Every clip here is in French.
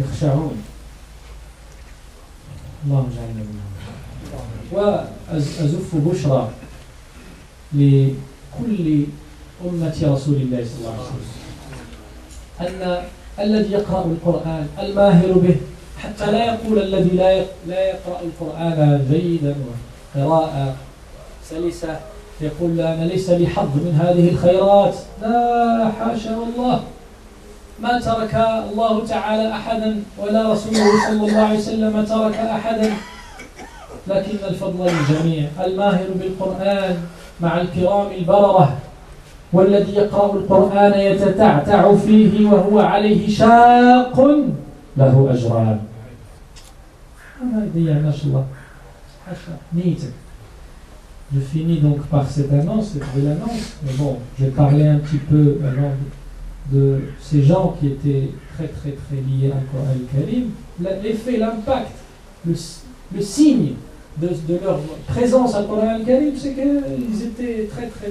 يخشعون اللهم اجعلنا منهم. وأزف بشرى لكل أمة رسول الله صلى الله عليه وسلم أن الذي يقرأ القرآن الماهر به، حتى لا يقول الذي لا يقرأ القرآن جيدا وقراءة سلسة يقول لا أنا ليس لي حظ من هذه الخيرات. لا، حاشا والله، ما ترك الله تعالى أحدا ولا رسوله صلى الله عليه وسلم ترك أحدا، لكن الفضل للجميع. الماهر بالقرآن مع الكرام البررة، والذي يقرأ القرآن يتتعتع فيه وهو عليه شاق له أجران. ما يضيعناش الله، حاشا نيتك. Je finis donc par cette annonce, cette belle annonce. Mais bon, je vais parler un petit peu avant de ces gens qui étaient très très très liés au Coran al-Karim. L'effet, l'impact, le signe de leur présence au Coran al-Karim, c'est qu'ils étaient très très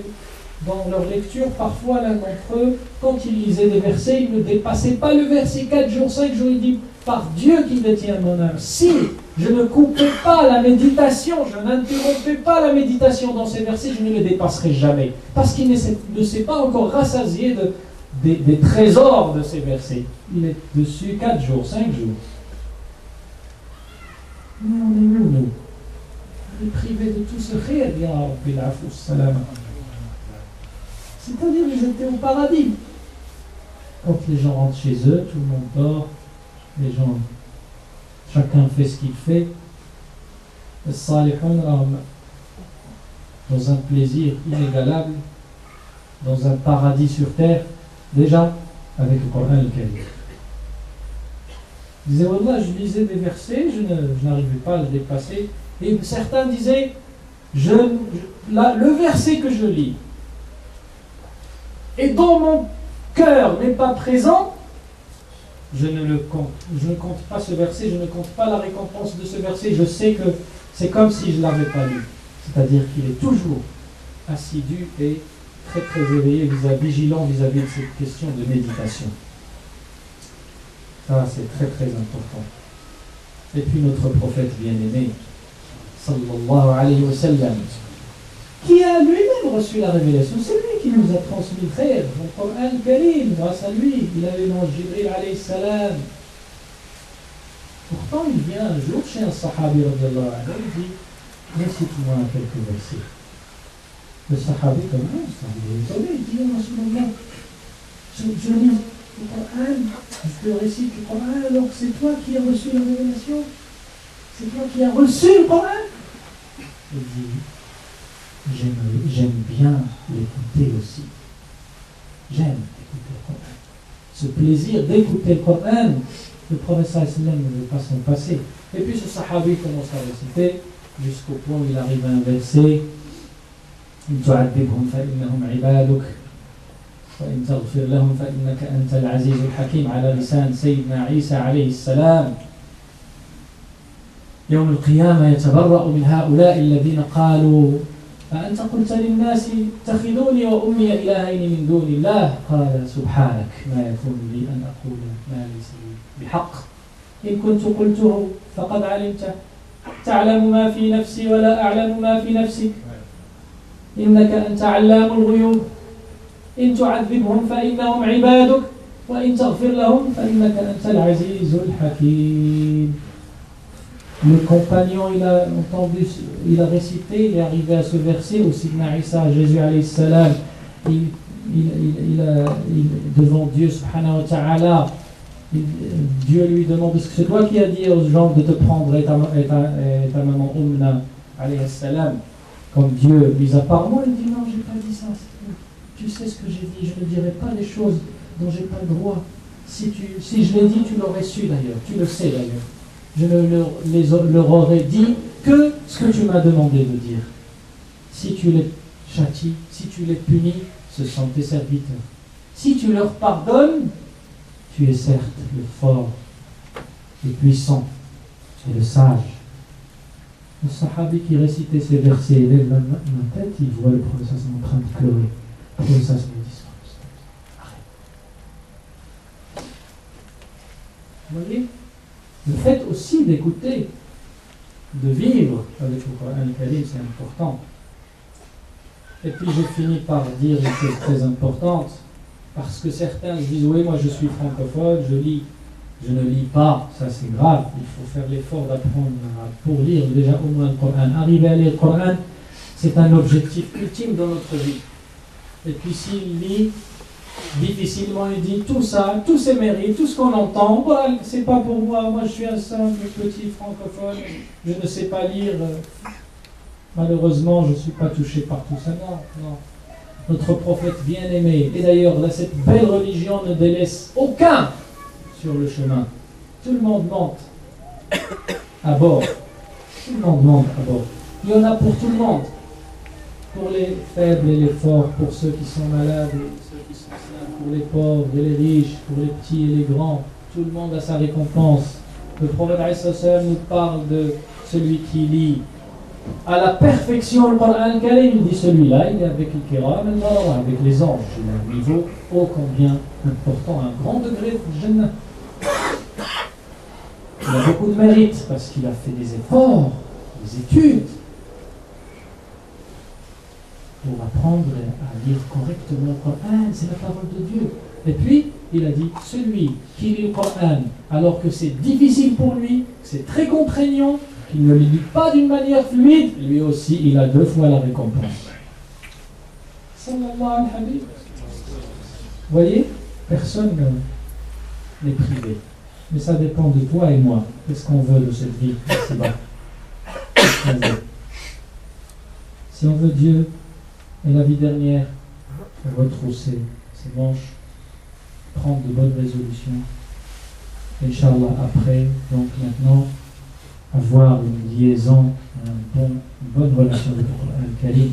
dans leur lecture. Parfois l'un d'entre eux, quand il lisait des versets, il ne dépassait pas le verset 4 jours, 5 jours. Il dit, par Dieu qui détient mon âme, si je ne coupais pas la méditation, je n'interrompais pas la méditation dans ces versets, je ne les dépasserai jamais. Parce qu'il ne s'est pas encore rassasié des trésors de ces versets. Il est dessus 4 jours, 5 jours. Mais on est où, nous? On est privés de tout ce khir, ya Rabbil Afou Salama. C'est-à-dire qu'ils étaient au paradis. Quand les gens rentrent chez eux, tout le monde dort, les gens, chacun fait ce qu'il fait. Les salihun dans un plaisir inégalable, dans un paradis sur terre, déjà avec le Coran al-Karim. Ils disaient, Wallah, je lisais des versets, je n'arrivais pas à le dépasser. Et certains disaient, le verset que je lis, et dont mon cœur n'est pas présent, je ne compte pas ce verset, je ne compte pas la récompense de ce verset, je sais que c'est comme si je ne l'avais pas lu. C'est-à-dire qu'il est toujours assidu et très très éveillé, vigilant vis-à-vis de cette question de méditation. Ça, c'est très très important. Et puis notre prophète bien-aimé, sallallahu alayhi wa sallam, qui a lui-même reçu la révélation, c'est lui qui nous a transmis le khayr, le Coran al-Karim, grâce à lui, il avait l'ange Jibril alayhi salam. Pourtant, il vient un jour chez un sahabi, il dit, récite-moi quelques versets. Le sahabi commence, il est étonné, il dit, Rasulallah, je lis le Coran, je te récite le Coran, alors c'est toi qui as reçu la révélation? C'est toi qui as reçu le Coran? Il dit, j'aime bien l'écouter aussi. J'aime écouter le Coran. Ce plaisir d'écouter le Coran, le prophète sallallahu alayhi wa sallam ne veut pas s'en passer. Et puis ce sahabi commence à réciter jusqu'au point où il arrive à un verset. إن تعذبهم فإنهم عبادك وإن تغفر لهم فإنك أنت العزيز الحكيم على لسان سيدنا عيسى عليه السلام. يوم القيامة يتبرأ من هؤلاء الذين قالوا أأنت قلت للناس اتخذوني وأمي إلهين من دون الله قال سبحانك ما يكون لي أن أقول ما ليس لي بحق إن كنت قلته فقد علمته تعلم ما في نفسي ولا أعلم ما في نفسك إنك أنت علام الغيوب إن تعذبهم فإنهم عبادك وإن تغفر لهم فإنك أنت العزيز الحكيم. Le compagnon, il a entendu, il a récité, il est arrivé à ce verset où Sidna Isa, Jésus alayhi salam, devant Dieu subhanahu wa ta'ala, Dieu lui demande, est-ce que c'est toi qui as dit aux gens de te prendre et ta maman Umna alayhi salam, comme Dieu, mis à part moi, il dit non, j'ai pas dit ça. Tu sais ce que j'ai dit, je ne dirai pas les choses dont j'ai pas le droit. Si je l'ai dit, tu l'aurais su d'ailleurs, tu le sais d'ailleurs. Je ne leur aurais dit que ce que tu m'as demandé de dire. Si tu les châties, si tu les punis, ce sont tes serviteurs. Si tu leur pardonnes, tu es certes le fort, le puissant et le sage. Le sahabi qui récitait ces versets lève la tête, il voit le professeur en train de pleurer. Le professeur me dit, Vous voyez, le fait aussi d'écouter, de vivre avec le Coran Karim, c'est important. Et puis je finis par dire une chose très importante, parce que certains se disent oui, moi je suis francophone, je lis, je ne lis pas, ça c'est grave, il faut faire l'effort d'apprendre pour lire déjà au moins le Coran. Arriver à lire le Coran, c'est un objectif ultime dans notre vie. Et puis s'il lit difficilement, il dit tout ça, tous ces mérites, tout ce qu'on entend, voilà, c'est pas pour moi, moi je suis un simple petit francophone, je ne sais pas lire, malheureusement je ne suis pas touché par tout ça. Non, non. Notre prophète bien-aimé, et d'ailleurs là, cette belle religion ne délaisse aucun sur le chemin. Tout le monde monte à bord. Tout le monde monte à bord. Il y en a pour tout le monde. Pour les faibles et les forts, pour ceux qui sont malades et ceux qui sont sains, pour les pauvres et les riches, pour les petits et les grands. Tout le monde a sa récompense. Le prophète nous parle de celui qui lit à la perfection le Coran Karim. Il dit celui-là, il est avec le Kiram, avec les anges. Il a un niveau ô combien important, un grand degré de Jannah. Il a beaucoup de mérite parce qu'il a fait des efforts, des études pour apprendre à lire correctement le Coran. C'est la parole de Dieu. Et puis, il a dit, celui qui lit le Coran alors que c'est difficile pour lui, c'est très contraignant, qu'il ne le lit pas d'une manière fluide, lui aussi, il a 2 fois la récompense. Sallallahu alayhi wa sallam. Vous voyez, personne n'est privé. Mais ça dépend de toi et moi. Qu'est-ce qu'on veut de cette vie ici-bas? Si on veut Dieu et la vie dernière, retrousser ses manches, prendre de bonnes résolutions. Inch'Allah, après, donc maintenant, avoir une liaison, une bonne relation avec le Coran Karim.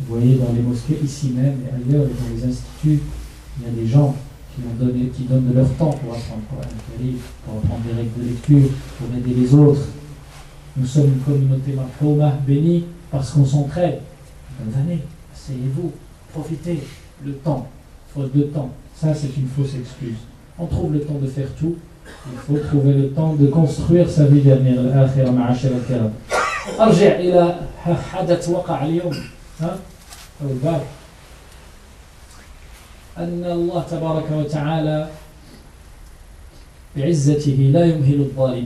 Vous voyez, dans les mosquées, ici même et ailleurs, et dans les instituts, il y a des gens qui donnent de leur temps pour apprendre le Coran Karim, pour apprendre des règles de lecture, pour aider les autres. Nous sommes une communauté marhouma, bénie, parce qu'on s'entraide. Bonne année, asseyez-vous, profitez, le temps, faute de temps. Ça, c'est une fausse excuse. On trouve le temps de faire tout. Il faut trouver le temps de construire sa vie dernière. الآخرة معاشر الكرام. أرجع إلى حدث وقع اليوم. أو الباب. أن الله تبارك وتعالى بعزته لا يمهل الظالمين.